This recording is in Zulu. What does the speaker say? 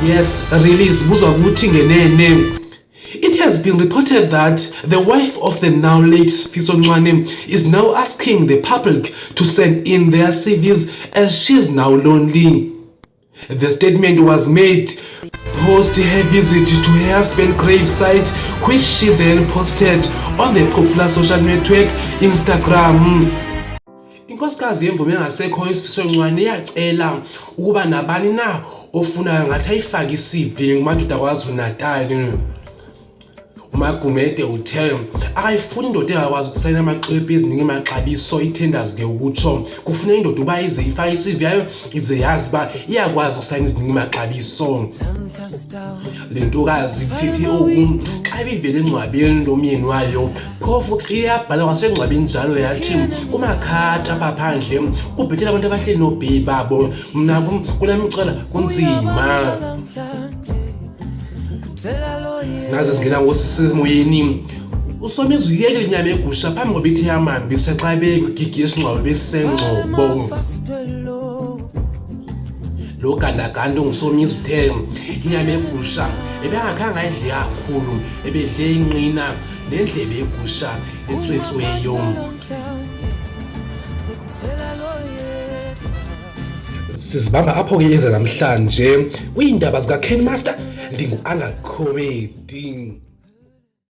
Yes, release buzwa ukuthi ngenene. It has been reported that the wife of the now late Sfiso Ncwane is now asking the public to send in their CVs as she is now lonely. The statement was made post her visit to her husband's gravesite, which she then posted on the popular social network Instagram. Inkosikazi yemvume engasekho iSfiso Ncwane yacela ukuba nabani na ofuna ngathi ayifake iCV kumadoda kwaZulu-Natal. uMagumede uthe akayifuni indoda engakwazi ukusayina amaqephu eziningi emaxabiso i-tenders ke ukutsho kufuna indoda uba ize ifake iCV yayo ize yazi ba iyakwazi ukusayina iziningi emaxabiso. Le ntokazi ithethe oku xa ibivele engcwabeni lomyeni wayo phofu iyabhala kwasengcwabeni njalo yathi kumakhata apha phandle kubhethela abantu abahleli nobheyi babo mna kunamicala kunzima. Nazi zingena ngosisemoyeni uSomizi uyekile inyama egusha phambi koba ithi yamambisa xa begigi esingcwabo besengcobo. Lo gandaganda onguSomizi uthe inyama egusha ebengakhange ayidle kakhulu ebedle inqina nendlebe egusha etswetsweyo. Sizibamba apho ke yenza namhlanje kwiindaba zika Ken Master ndingu-Angakhomedi.